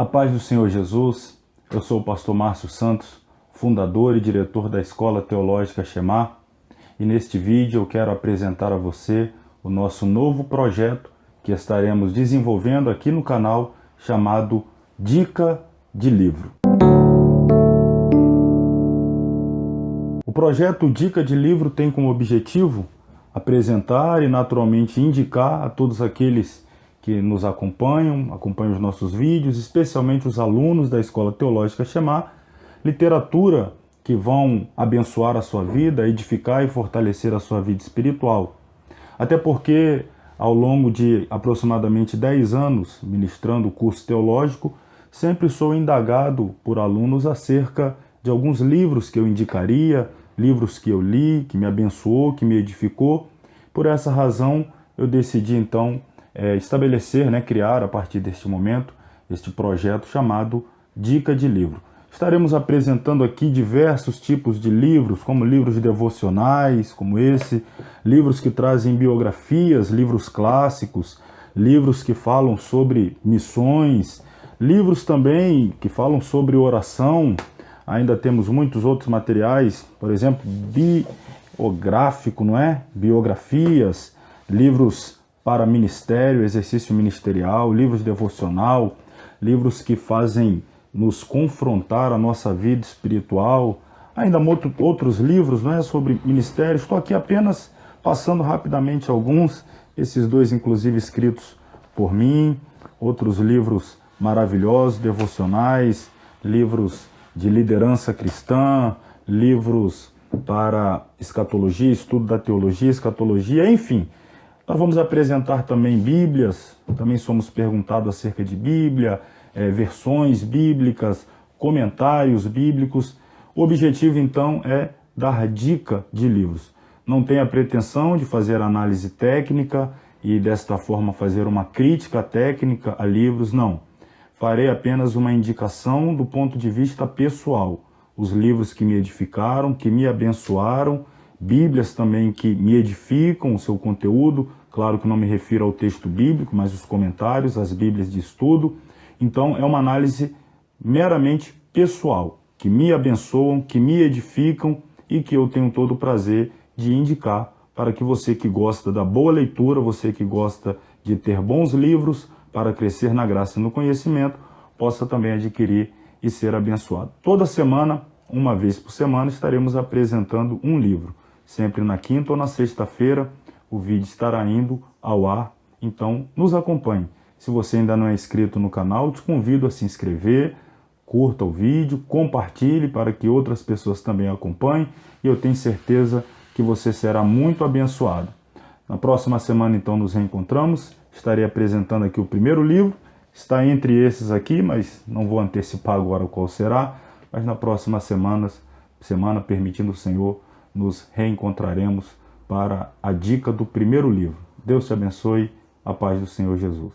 A paz do Senhor Jesus, eu sou o pastor Márcio Santos, fundador e diretor da Escola Teológica Shema, e neste vídeo eu quero apresentar a você o nosso novo projeto que estaremos desenvolvendo aqui no canal, chamado Dica de Livro. O projeto Dica de Livro tem como objetivo apresentar e naturalmente indicar a todos aqueles que nos acompanham os nossos vídeos, especialmente os alunos da Escola Teológica Shema, literatura que vão abençoar a sua vida, edificar e fortalecer a sua vida espiritual. Até porque, ao longo de aproximadamente 10 anos ministrando o curso teológico, sempre sou indagado por alunos acerca de alguns livros que eu indicaria, livros que eu li, que me abençoou, que me edificou. Por essa razão, eu decidi então estabelecer, criar a partir deste momento, este projeto chamado Dica de Livro. Estaremos apresentando aqui diversos tipos de livros, como livros devocionais, como esse, livros que trazem biografias, livros clássicos, livros que falam sobre missões, livros também que falam sobre oração. Ainda temos muitos outros materiais, por exemplo, biográfico, biografias, livros para ministério, exercício ministerial, livros devocional, livros que fazem nos confrontar a nossa vida espiritual, ainda outros livros sobre ministério. Estou aqui apenas passando rapidamente alguns, esses dois inclusive escritos por mim, outros livros maravilhosos, devocionais, livros de liderança cristã, livros para escatologia, estudo da teologia, escatologia, enfim. Nós vamos apresentar também Bíblias, também somos perguntados acerca de Bíblia, versões bíblicas, comentários bíblicos. O objetivo, então, é dar dica de livros. Não tenho a pretensão de fazer análise técnica e, desta forma, fazer uma crítica técnica a livros, não. Farei apenas uma indicação do ponto de vista pessoal. Os livros que me edificaram, que me abençoaram, Bíblias também que me edificam o seu conteúdo. Claro que não me refiro ao texto bíblico, mas os comentários, as Bíblias de estudo. Então é uma análise meramente pessoal, que me abençoam, que me edificam e que eu tenho todo o prazer de indicar para que você que gosta da boa leitura, você que gosta de ter bons livros para crescer na graça e no conhecimento, possa também adquirir e ser abençoado. Toda semana, uma vez por semana, estaremos apresentando um livro. Sempre na quinta ou na sexta-feira, o vídeo estará indo ao ar, então nos acompanhe. Se você ainda não é inscrito no canal, te convido a se inscrever, curta o vídeo, compartilhe para que outras pessoas também acompanhem e eu tenho certeza que você será muito abençoado. Na próxima semana, então, nos reencontramos. Estarei apresentando aqui o primeiro livro. Está entre esses aqui, mas não vou antecipar agora qual será. Mas na próxima semana, permitindo o Senhor, nos reencontraremos para a dica do primeiro livro. Deus te abençoe. A paz do Senhor Jesus.